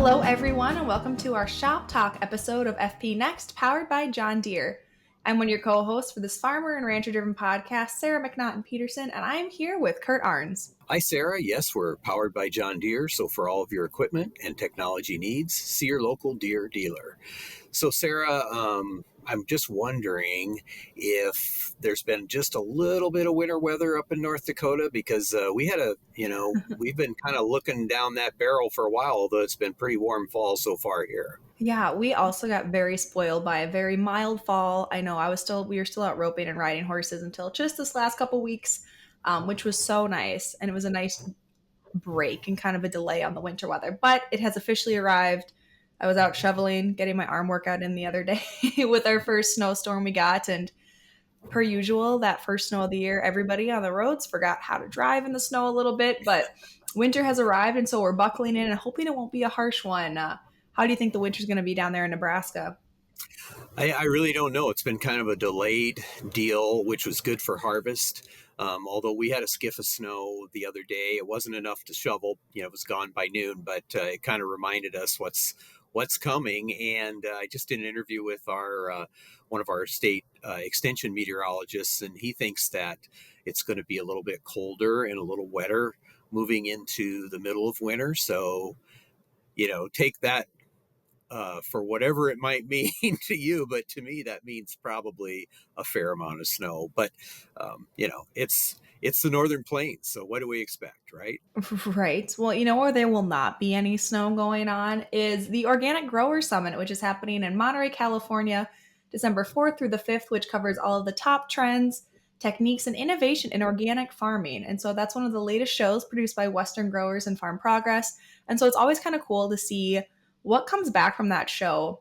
Hello, everyone, and welcome to our Shop Talk episode of FP Next, powered by John Deere. I'm one of your co-hosts for this farmer and rancher-driven podcast, Sarah McNaughton Peterson, and I'm here with Kurt Arns. Hi, Sarah. Yes, we're powered by John Deere, so for all of your equipment and technology needs, see your local Deere dealer. So, Sarah, I'm just wondering if there's been just a little bit of winter weather up in North Dakota, because we've been kind of looking down that barrel for a while, although it's been pretty warm fall so far here. Yeah, we also got very spoiled by a very mild fall. I know we were still out roping and riding horses until just this last couple weeks, which was so nice. And it was a nice break and kind of a delay on the winter weather, but it has officially arrived. I was out shoveling, getting my arm workout in the other day with our first snowstorm we got. And per usual, that first snow of the year, everybody on the roads forgot how to drive in the snow a little bit, but winter has arrived. And so we're buckling in and hoping it won't be a harsh one. How do you think the winter's going to be down there in Nebraska? I really don't know. It's been kind of a delayed deal, which was good for harvest. Although we had a skiff of snow the other day, it wasn't enough to shovel. It was gone by noon, but it kind of reminded us what's coming. And I just did an interview with our one of our state extension meteorologists, and he thinks that it's going to be a little bit colder and a little wetter moving into the middle of winter. So, take that for whatever it might mean to you, but to me that means probably a fair amount of snow. But it's the northern plains, so what do we expect, right? Right. Well, where there will not be any snow going on is the Organic Grower Summit, which is happening in Monterey, California, December 4th through the 5th, which covers all of the top trends, techniques, and innovation in organic farming. And so that's one of the latest shows produced by Western Growers and Farm Progress. And so it's always kind of cool to see what comes back from that show.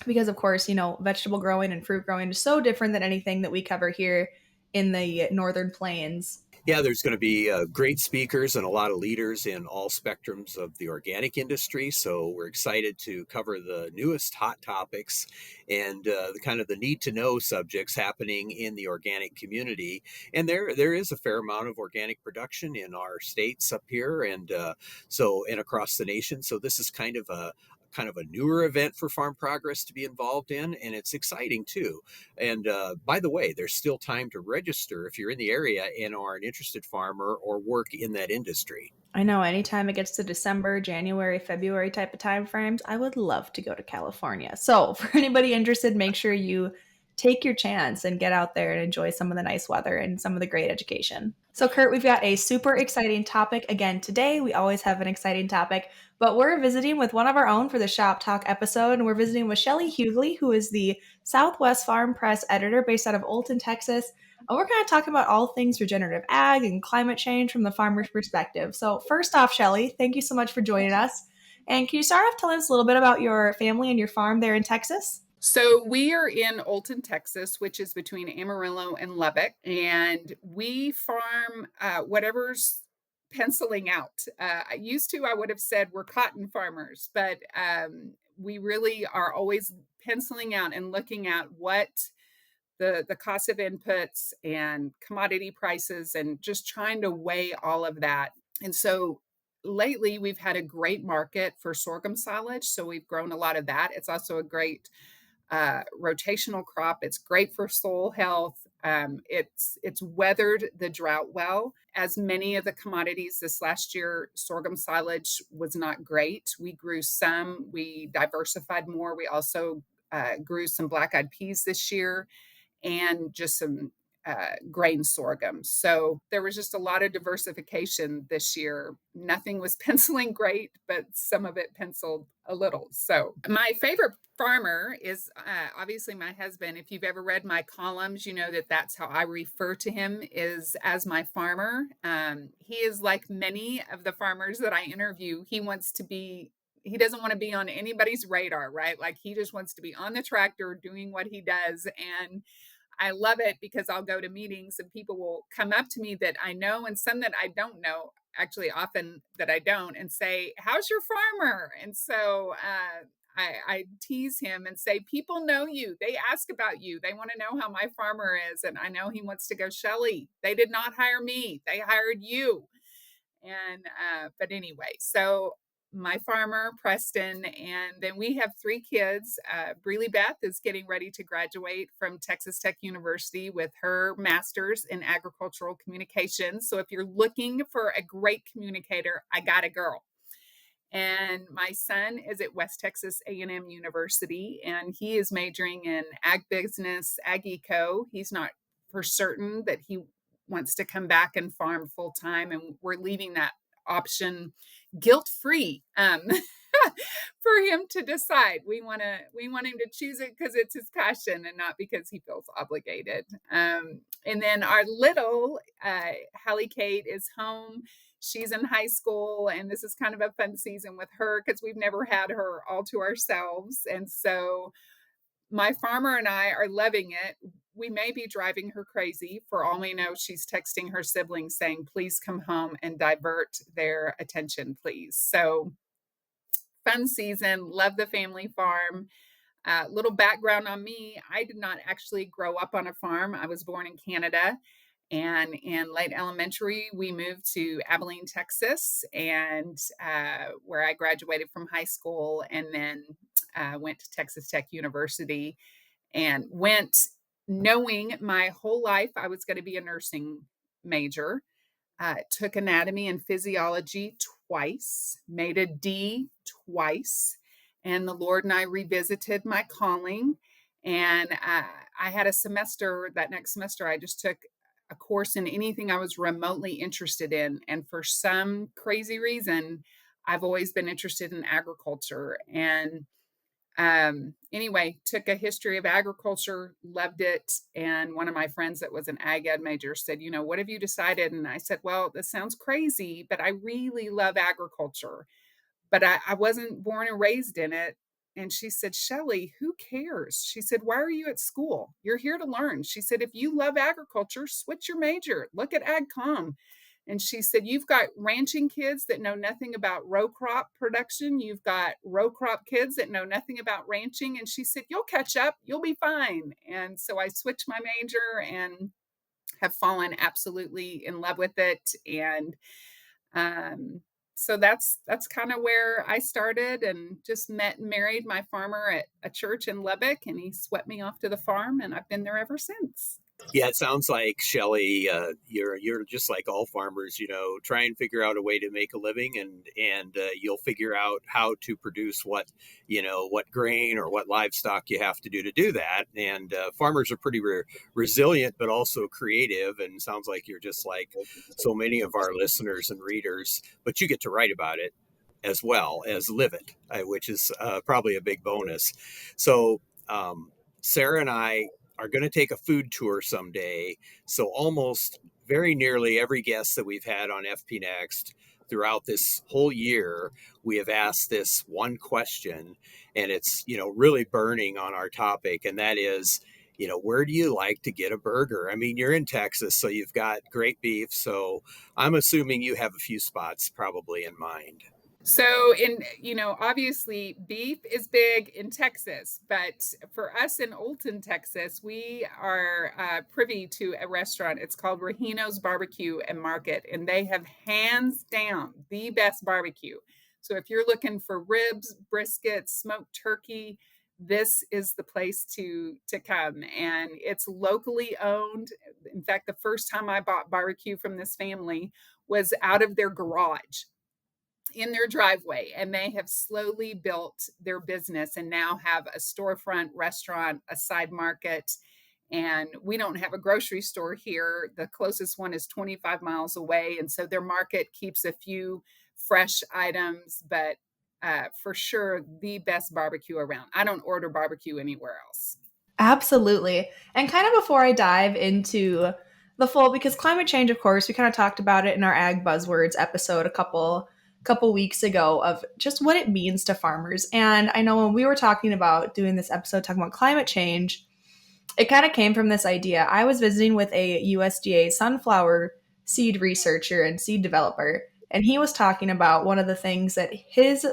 Because, of course, vegetable growing and fruit growing is so different than anything that we cover here in the Northern Plains. Yeah, there's going to be great speakers and a lot of leaders in all spectrums of the organic industry. So we're excited to cover the newest hot topics and the kind of the need to know subjects happening in the organic community. And there is a fair amount of organic production in our states up here and and across the nation. So this is kind of a newer event for Farm Progress to be involved in, and it's exciting too. And by the way, there's still time to register if you're in the area and are an interested farmer or work in that industry. I know anytime it gets to December, January, February type of time frames, I would love to go to California. So for anybody interested, make sure you take your chance and get out there and enjoy some of the nice weather and some of the great education. So Kurt, we've got a super exciting topic again today. We always have an exciting topic, but we're visiting with one of our own for the Shop Talk episode, and we're visiting with Shelly Hughley, who is the Southwest Farm Press editor based out of Olton, Texas. And we're kind of talking about all things regenerative ag and climate change from the farmer's perspective. So first off, Shelly, thank you so much for joining us. And can you start off telling us a little bit about your family and your farm there in Texas? So we are in Olton, Texas, which is between Amarillo and Lubbock, and we farm whatever's penciling out. I would have said we're cotton farmers, but we really are always penciling out and looking at what the cost of inputs and commodity prices and just trying to weigh all of that. And so lately we've had a great market for sorghum silage. So we've grown a lot of that. It's also a great rotational crop. It's great for soil health. It's weathered the drought well. As many of the commodities this last year, sorghum silage was not great. We grew some. We diversified more. We also grew some black-eyed peas this year and just some grain sorghum. So there was just a lot of diversification this year. Nothing was penciling great, but some of it penciled a little. So my favorite farmer is obviously my husband. If you've ever read my columns, you know that that's how I refer to him, is as my farmer. He is like many of the farmers that I interview. He doesn't want to be on anybody's radar, right? Like he just wants to be on the tractor doing what he does. And I love it because I'll go to meetings and people will come up to me that I know and some that I don't know, actually often that I don't, and say, how's your farmer? And so I tease him and say, people know you. They ask about you. They want to know how my farmer is. And I know he wants to go, Shelly, they did not hire me. They hired you. And but anyway, so my farmer, Preston, and then we have 3 kids. Breely Beth is getting ready to graduate from Texas Tech University with her master's in agricultural communications. So if you're looking for a great communicator, I got a girl. And my son is at West Texas A&M University, and he is majoring in ag business, ag eco. He's not for certain that he wants to come back and farm full time, and we're leaving that option guilt free for him to decide. We want him to choose it because it's his passion and not because he feels obligated. And then our little Hallie Kate is home. She's in high school, and this is kind of a fun season with her because we've never had her all to ourselves. And so my farmer and I are loving it. We may be driving her crazy. For all we know, she's texting her siblings saying, please come home and divert their attention, please. So fun season, love the family farm. Little background on me, I did not actually grow up on a farm. I was born in Canada. And in late elementary, we moved to Abilene, Texas, and where I graduated from high school, and then went to Texas Tech University, and went knowing my whole life I was going to be a nursing major. Took anatomy and physiology twice, made a D twice, and the Lord and I revisited my calling. And I had a semester, that next semester, I just took a course in anything I was remotely interested in. And for some crazy reason, I've always been interested in agriculture. And anyway, took a history of agriculture, loved it. And one of my friends that was an ag ed major said, what have you decided? And I said, well, this sounds crazy, but I really love agriculture. But I wasn't born and raised in it. And she said, Shelley, who cares? She said, why are you at school? You're here to learn. She said, if you love agriculture, switch your major. Look at AgCom. And she said, you've got ranching kids that know nothing about row crop production. You've got row crop kids that know nothing about ranching. And she said, you'll catch up. You'll be fine. And so I switched my major and have fallen absolutely in love with it. And so that's kind of where I started, and just met and married my farmer at a church in Lubbock, and he swept me off to the farm, and I've been there ever since. Yeah, it sounds like Shelley, you're just like all farmers. Try and figure out a way to make a living, and you'll figure out how to produce what grain or what livestock you have to do that. And farmers are pretty resilient, but also creative. And sounds like you're just like so many of our listeners and readers. But you get to write about it as well as live it, which is probably a big bonus. So Sarah and I are going to take a food tour someday. So almost very nearly every guest that we've had on FP Next throughout this whole year, we have asked this one question, and it's, really burning on our topic. And that is, where do you like to get a burger? I mean, you're in Texas, so you've got great beef. So I'm assuming you have a few spots probably in mind. So obviously beef is big in Texas, but for us in Olton, Texas, we are privy to a restaurant. It's called Rahino's Barbecue and Market, and they have hands down the best barbecue. So if you're looking for ribs, brisket, smoked turkey, this is the place to come. And it's locally owned. In fact, the first time I bought barbecue from this family was out of their garage in their driveway, and they have slowly built their business and now have a storefront, restaurant, a side market. And we don't have a grocery store here. The closest one is 25 miles away. And so their market keeps a few fresh items, but for sure, the best barbecue around. I don't order barbecue anywhere else. Absolutely. And kind of before I dive into the full, because climate change, of course, we kind of talked about it in our Ag Buzzwords episode a couple weeks ago, of just what it means to farmers. And I know when we were talking about doing this episode, talking about climate change, it kind of came from this idea. I was visiting with a USDA sunflower seed researcher and seed developer, and he was talking about one of the things that his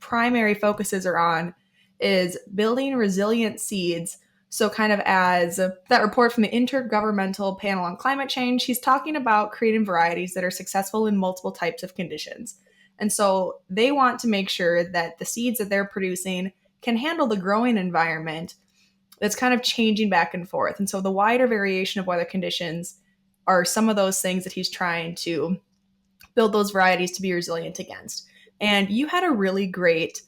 primary focuses are on is building resilient seeds. So kind of as that report from the Intergovernmental Panel on Climate Change, he's talking about creating varieties that are successful in multiple types of conditions. And so they want to make sure that the seeds that they're producing can handle the growing environment that's kind of changing back and forth. And so the wider variation of weather conditions are some of those things that he's trying to build those varieties to be resilient against. And you had a really great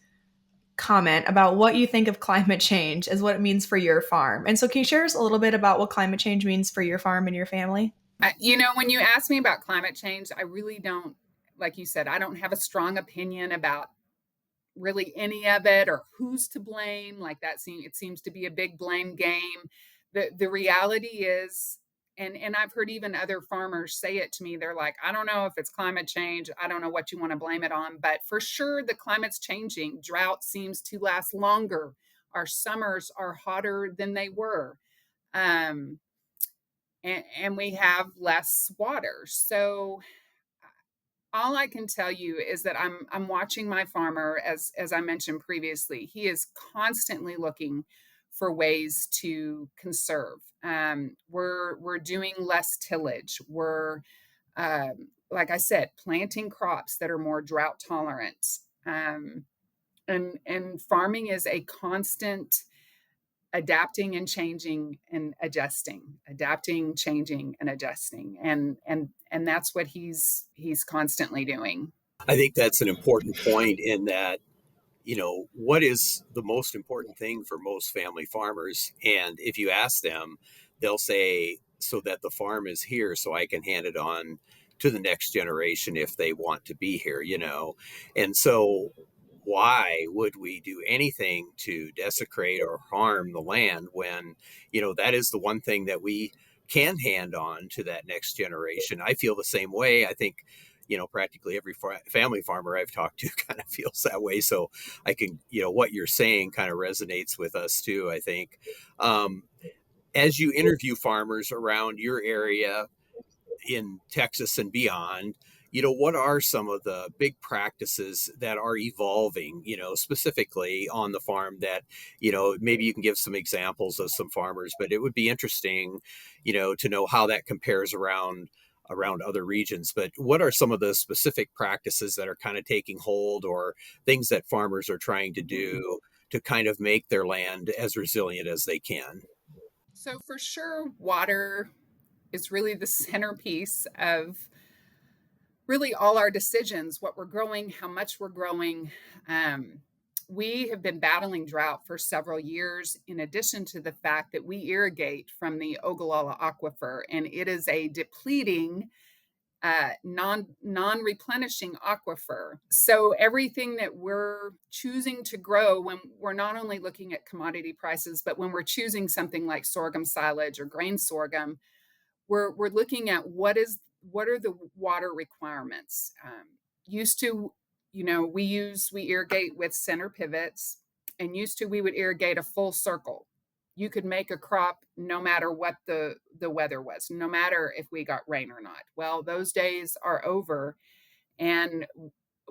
comment about what you think of climate change as what it means for your farm. And so can you share us a little bit about what climate change means for your farm and your family? When you ask me about climate change, I really don't, like you said, I don't have a strong opinion about really any of it or who's to blame. Like it seems to be a big blame game. The reality is, and I've heard even other farmers say it to me, they're like, I don't know if it's climate change, I don't know what you want to blame it on, but for sure the climate's changing. Drought seems to last longer. Our summers are hotter than they were. um and we have less water. So all I can tell you is that I'm watching my farmer, as I mentioned previously. He is constantly looking for ways to conserve. We're doing less tillage. We're like I said, planting crops that are more drought tolerant. Um, and farming is a constant adapting and changing and adjusting, adapting, changing and adjusting, and that's what he's constantly doing. I think that's an important point in that, what is the most important thing for most family farmers? And if you ask them, they'll say, so that the farm is here so I can hand it on to the next generation if they want to be here. And so why would we do anything to desecrate or harm the land when, that is the one thing that we can hand on to that next generation? I feel the same way. I think, practically every family farmer I've talked to kind of feels that way. So I can, what you're saying kind of resonates with us too, I think. Um, as you interview farmers around your area in Texas and beyond, what are some of the big practices that are evolving, specifically on the farm that, maybe you can give some examples of some farmers, but it would be interesting, to know how that compares around other regions. But what are some of the specific practices that are kind of taking hold, or things that farmers are trying to do to kind of make their land as resilient as they can? So for sure, water is really the centerpiece of really all our decisions, what we're growing, how much we're growing. Um, we have been battling drought for several years, in addition to the fact that we irrigate from the Ogallala Aquifer, and it is a depleting, non replenishing aquifer. So everything that we're choosing to grow, when we're not only looking at commodity prices, but when we're choosing something like sorghum silage or grain sorghum, we're looking at what are the water requirements. Used to, we irrigate with center pivots, and used to we would irrigate a full circle. You could make a crop no matter what the weather was, no matter if we got rain or not. Well, those days are over, and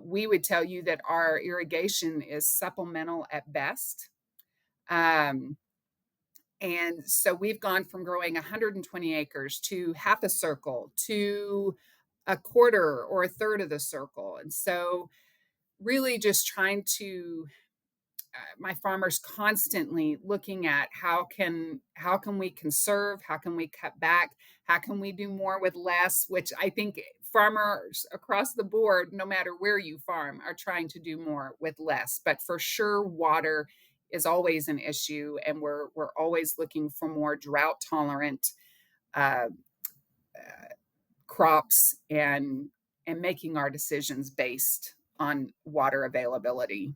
we would tell you that our irrigation is supplemental at best. Um, and so we've gone from growing 120 acres to half a circle to a quarter or a third of the circle. And so really just trying to, my farmers constantly looking at how can we conserve, how can we cut back, how can we do more with less, which I think farmers across the board, no matter where you farm, are trying to do more with less. But for sure, water is always an issue, and we're always looking for more drought tolerant uh, crops, and making our decisions based on water availability.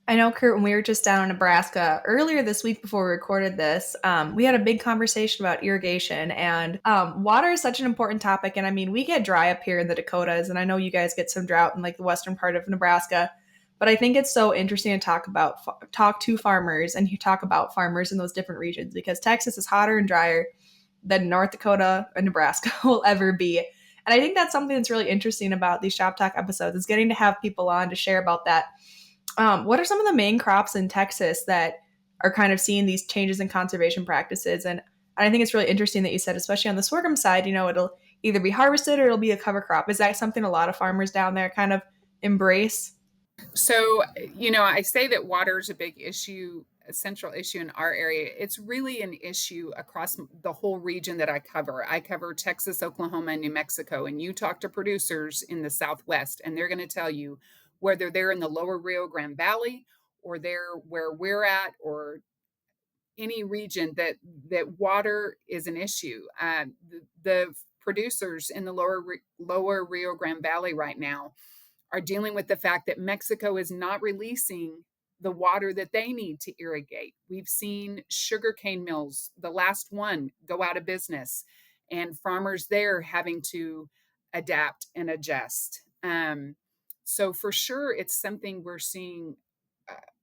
I know, Kurt, when we were just down in Nebraska earlier this week before we recorded this, we had a big conversation about irrigation, and water is such an important topic. And I mean, we get dry up here in the Dakotas, and I know you guys get some drought in like the western part of Nebraska. But I think it's so interesting to talk to farmers, and you talk about farmers in those different regions, because Texas is hotter and drier than North Dakota and Nebraska will ever be. And I think that's something that's really interesting about these Shop Talk episodes, is getting to have people on to share about that. What are some of the main crops in Texas that are kind of seeing these changes in conservation practices? And I think it's really interesting that you said, especially on the sorghum side, it'll either be harvested or it'll be a cover crop. Is that something a lot of farmers down there kind of embrace? So, I say that water is a big issue, a central issue in our area. It's really an issue across the whole region that I cover. I cover Texas, Oklahoma, and New Mexico. And you talk to producers in the Southwest, and they're going to tell you whether they're in the lower Rio Grande Valley or they're where we're at or any region that water is an issue. The producers in the lower Rio Grande Valley right now are dealing with the fact that Mexico is not releasing the water that they need to irrigate. We've seen sugarcane mills, the last one, go out of business, and farmers there having to adapt and adjust. So, for sure, it's something we're seeing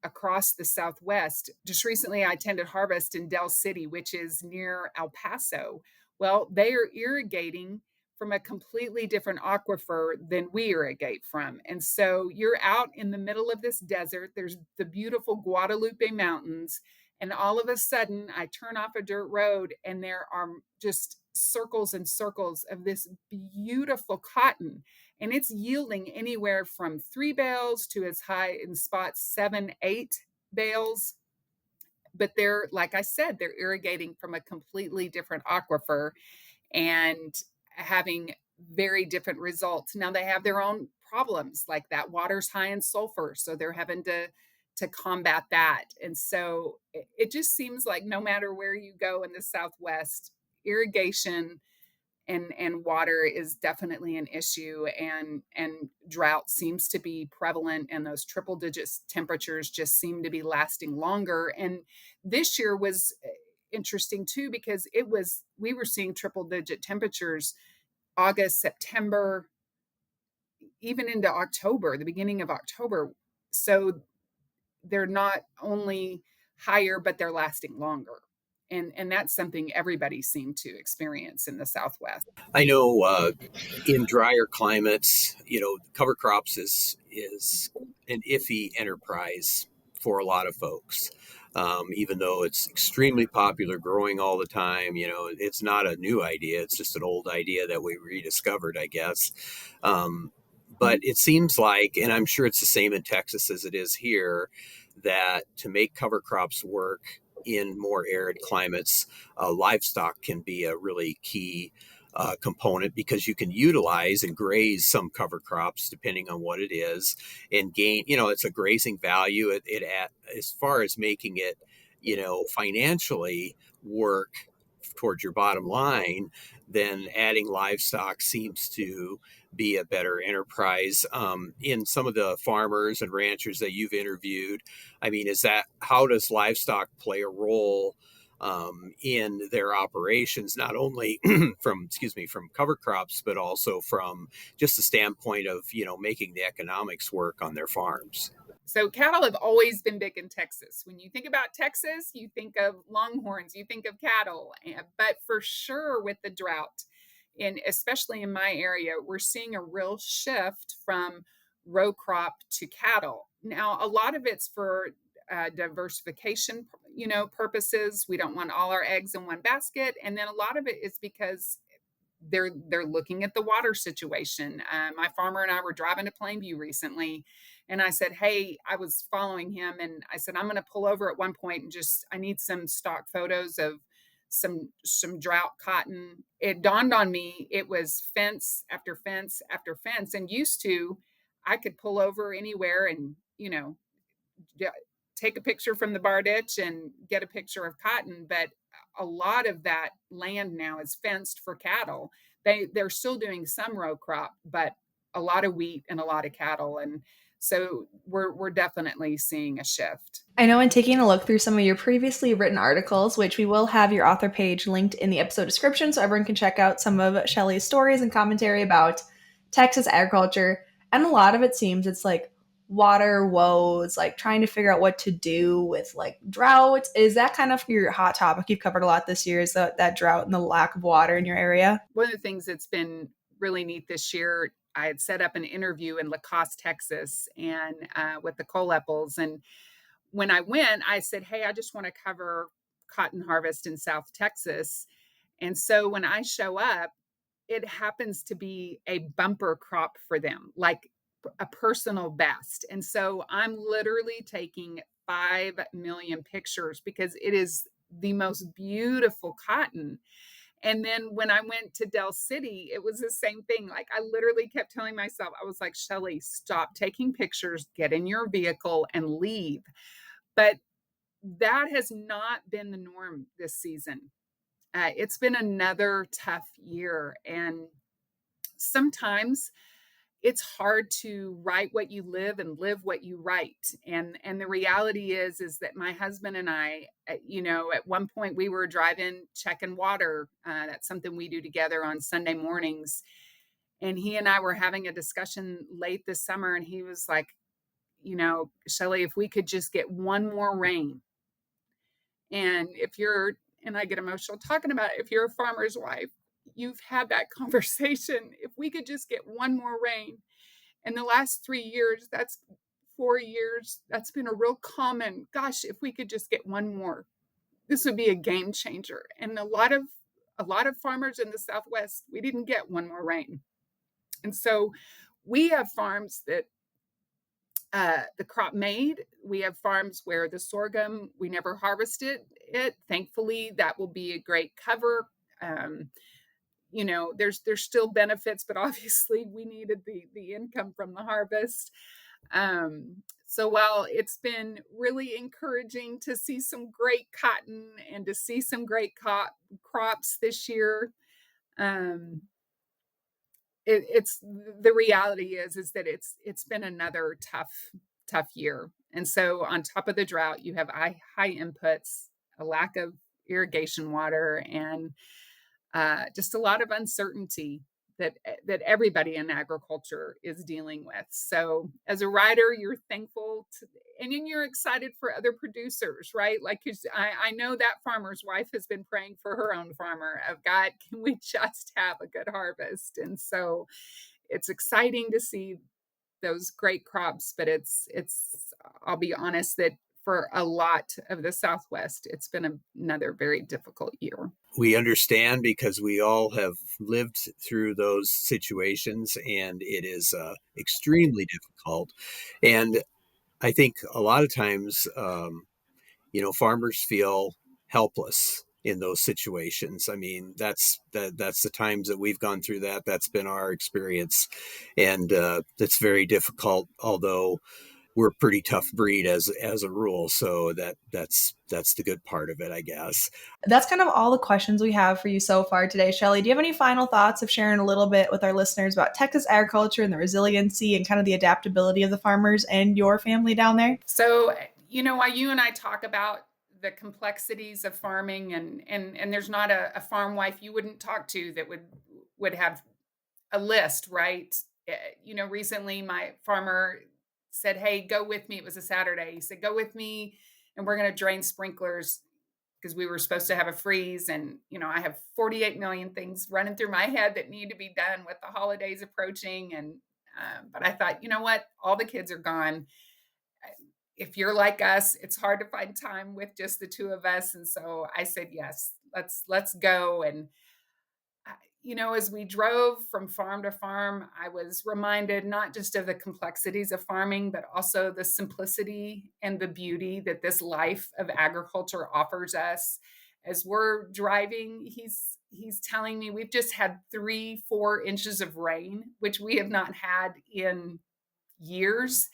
across the Southwest. Just recently, I attended Harvest in Del City, which is near El Paso. Well, they are irrigating from a completely different aquifer than we irrigate from. And so you're out in the middle of this desert. There's the beautiful Guadalupe Mountains. And all of a sudden, I turn off a dirt road, and there are just circles and circles of this beautiful cotton. And it's yielding anywhere from 3 bales to as high in spots 7, 8 bales. But they're, like I said, they're irrigating from a completely different aquifer and having very different results. Now they have their own problems, like that water's high in sulfur, so they're having to combat that. And so it just seems like no matter where you go in the Southwest, irrigation and water is definitely an issue, and drought seems to be prevalent, and those triple digits temperatures just seem to be lasting longer. And this year was interesting too, because we were seeing triple digit temperatures August, September, even into October, the beginning of October. So they're not only higher, but they're lasting longer. And that's something everybody seemed to experience in the Southwest. I know in drier climates, cover crops is an iffy enterprise for a lot of folks. Even though it's extremely popular, growing all the time, it's not a new idea. It's just an old idea that we rediscovered, I guess. But it seems like, and I'm sure it's the same in Texas as it is here, that to make cover crops work in more arid climates, livestock can be a really key component, because you can utilize and graze some cover crops depending on what it is and gain, it's a grazing value. As far as making it, financially work towards your bottom line, then adding livestock seems to be a better enterprise. In some of the farmers and ranchers that you've interviewed, I mean, how does livestock play a role in their operations, not only from cover crops, but also from just the standpoint of, making the economics work on their farms? So cattle have always been big in Texas. When you think about Texas, you think of longhorns, you think of cattle. But for sure, with the drought, and especially in my area, we're seeing a real shift from row crop to cattle. Now, a lot of it's for diversification, purposes. We don't want all our eggs in one basket, and then a lot of it is because they're looking at the water situation. My farmer and I were driving to Plainview recently, and I said, "Hey," I was following him, and I said, "I'm going to pull over at one point and I need some stock photos of some drought cotton." It dawned on me it was fence after fence after fence, and used to I could pull over anywhere and take a picture from the bar ditch and get a picture of cotton. But a lot of that land now is fenced for cattle. They're still doing some row crop, but a lot of wheat and a lot of cattle. And so we're definitely seeing a shift. I know in taking a look through some of your previously written articles, which we will have your author page linked in the episode description so everyone can check out some of Shelly's stories and commentary about Texas agriculture. And a lot of it seems it's like water woes, like trying to figure out what to do with like drought. Is that kind of your hot topic you've covered a lot this year, is that drought and the lack of water in your area? One of the things that's been really neat this year, I had set up an interview in La Crosse, Texas, and with the Colepples. And when I went, I said, "Hey, I just want to cover cotton harvest in South Texas." And so when I show up, it happens to be a bumper crop for them. Like a personal best. And so I'm literally taking 5 million pictures because it is the most beautiful cotton. And then when I went to Del City, it was the same thing. Like I literally kept telling myself, I was like, Shelly, stop taking pictures, get in your vehicle and leave. But that has not been the norm this season. It's been another tough year. And sometimes it's hard to write what you live and live what you write. And the reality is that my husband and I, at one point we were driving checking water. That's something we do together on Sunday mornings. And he and I were having a discussion late this summer, and he was like, Shelly, if we could just get one more rain. And and I get emotional talking about it, if you're a farmer's wife, you've had that conversation. If we could just get one more rain. In the last 3 years, that's 4 years, that's been a real common, gosh, if we could just get one more, this would be a game changer. And a lot of farmers in the Southwest, we didn't get one more rain. And so we have farms that the crop made. We have farms where the sorghum, we never harvested it. Thankfully, that will be a great cover. Um, there's still benefits, but obviously we needed the income from the harvest. So while it's been really encouraging to see some great cotton and to see some great crops this year, um, it's the reality is that it's been another tough year. And so on top of the drought, you have high inputs, a lack of irrigation water, and just a lot of uncertainty that everybody in agriculture is dealing with. So as a writer, you're thankful and then you're excited for other producers, right? Like I know that farmer's wife has been praying for her own farmer of God, can we just have a good harvest? And so it's exciting to see those great crops, but it's I'll be honest that for a lot of the Southwest, it's been another very difficult year. We understand because we all have lived through those situations, and it is extremely difficult. And I think a lot of times, farmers feel helpless in those situations. I mean, that's the times that we've gone through that. That's been our experience, and that's very difficult. Although we're a pretty tough breed as a rule, so that's the good part of it, I guess. That's kind of all the questions we have for you so far today, Shelly. Do you have any final thoughts of sharing a little bit with our listeners about Texas agriculture and the resiliency and kind of the adaptability of the farmers and your family down there? So, while you and I talk about the complexities of farming, and there's not a farm wife you wouldn't talk to that would have a list, right? Recently my farmer said, "Hey, go with me." It was a Saturday. He said, "Go with me, and we're going to drain sprinklers." Because we were supposed to have a freeze, and I have 48 million things running through my head that need to be done with the holidays approaching. And but I thought, you know what, all the kids are gone. If you're like us, it's hard to find time with just the two of us. And so I said, yes, let's go. And as we drove from farm to farm, I was reminded not just of the complexities of farming, but also the simplicity and the beauty that this life of agriculture offers us. As we're driving, he's telling me we've just had 3-4 inches of rain, which we have not had in years.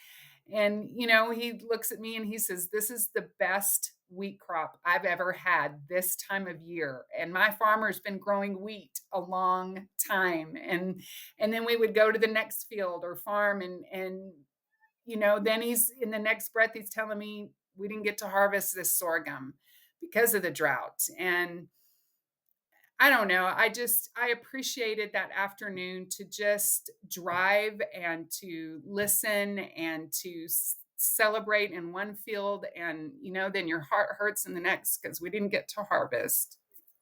And, he looks at me and he says, "This is the best wheat crop I've ever had this time of year." And my farmer's been growing wheat a long time. And then we would go to the next field or farm and then he's in the next breath, he's telling me we didn't get to harvest this sorghum because of the drought. And I don't know. I appreciated that afternoon to just drive and to listen and to celebrate in one field. And, then your heart hurts in the next because we didn't get to harvest.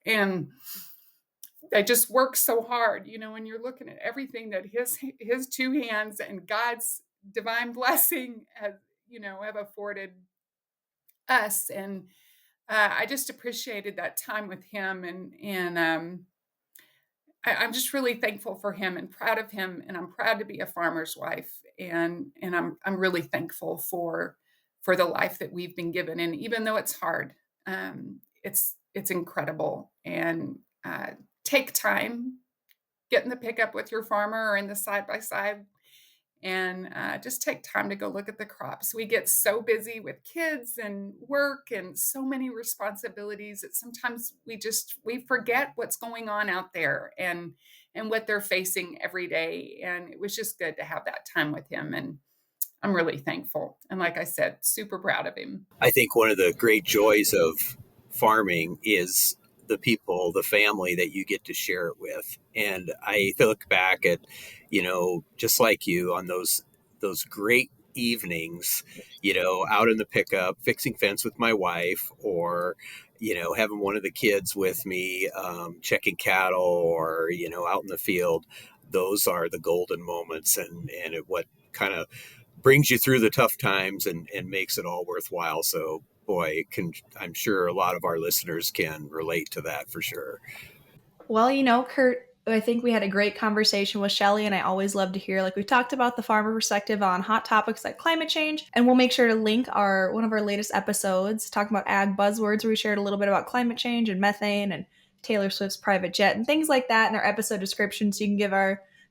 And they just work so hard, when you're looking at everything that his two hands and God's divine blessing have afforded us. And I just appreciated that time with him, and I'm just really thankful for him and proud of him, and I'm proud to be a farmer's wife, and I'm really thankful for the life that we've been given. And even though it's hard, it's incredible. And take time, get in the pickup with your farmer or in the side by side, and just take time to go look at the crops. We get so busy with kids and work and so many responsibilities that sometimes we forget what's going on out there and what they're facing every day. And it was just good to have that time with him, and I'm really thankful. And like I said, super proud of him. I think one of the great joys of farming is the people, the family that you get to share it with. And I look back at, just like you, on those great evenings, out in the pickup, fixing fence with my wife, or, having one of the kids with me, checking cattle, or, out in the field. Those are the golden moments, and what kind of brings you through the tough times and makes it all worthwhile. So boy, I'm sure a lot of our listeners can relate to that for sure. Well, Kurt, I think we had a great conversation with Shelly, and I always love to hear, like we talked about, the farmer perspective on hot topics like climate change. And we'll make sure to link one of our latest episodes talking about ag buzzwords, where we shared a little bit about climate change and methane and Taylor Swift's private jet and things like that in our episode description. So you can give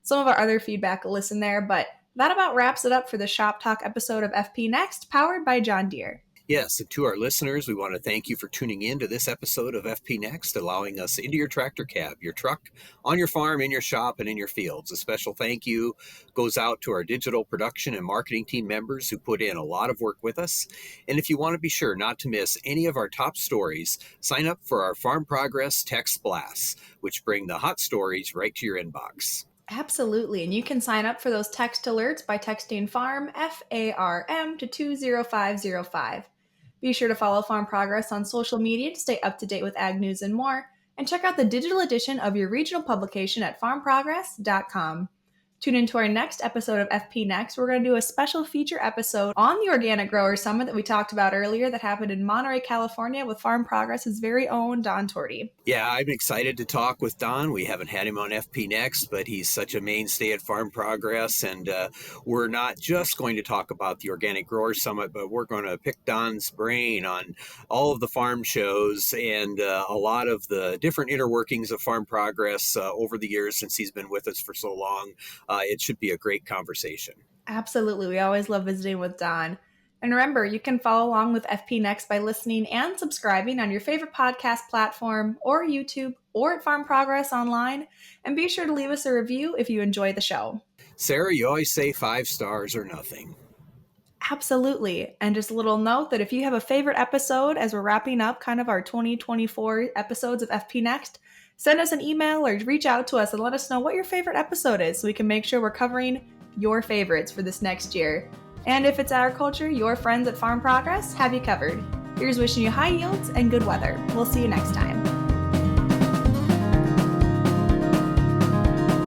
some of our other feedback a listen there. But that about wraps it up for the Shop Talk episode of FP Next, powered by John Deere. Yes, and to our listeners, we want to thank you for tuning in to this episode of FP Next, allowing us into your tractor cab, your truck, on your farm, in your shop, and in your fields. A special thank you goes out to our digital production and marketing team members who put in a lot of work with us. And if you want to be sure not to miss any of our top stories, sign up for our Farm Progress Text Blasts, which bring the hot stories right to your inbox. Absolutely. And you can sign up for those text alerts by texting FARM, FARM, to 20505. Be sure to follow Farm Progress on social media to stay up to date with ag news and more. And check out the digital edition of your regional publication at farmprogress.com. Tune into our next episode of FP Next. We're going to do a special feature episode on the Organic Grower Summit that we talked about earlier that happened in Monterey, California, with Farm Progress's very own Don Torti. Yeah, I'm excited to talk with Don. We haven't had him on FP Next, but he's such a mainstay at Farm Progress. And we're not just going to talk about the Organic Grower Summit, but we're going to pick Don's brain on all of the farm shows and a lot of the different inner workings of Farm Progress over the years since he's been with us for so long. It should be a great conversation. Absolutely. We always love visiting with Don. And remember, you can follow along with FP Next by listening and subscribing on your favorite podcast platform or YouTube or at Farm Progress Online. And be sure to leave us a review if you enjoy the show. Sarah, you always say 5 stars or nothing. Absolutely. And just a little note that if you have a favorite episode as we're wrapping up kind of our 2024 episodes of FP Next, send us an email or reach out to us and let us know what your favorite episode is so we can make sure we're covering your favorites for this next year. And if it's agriculture, your friends at Farm Progress have you covered. Here's wishing you high yields and good weather. We'll see you next time.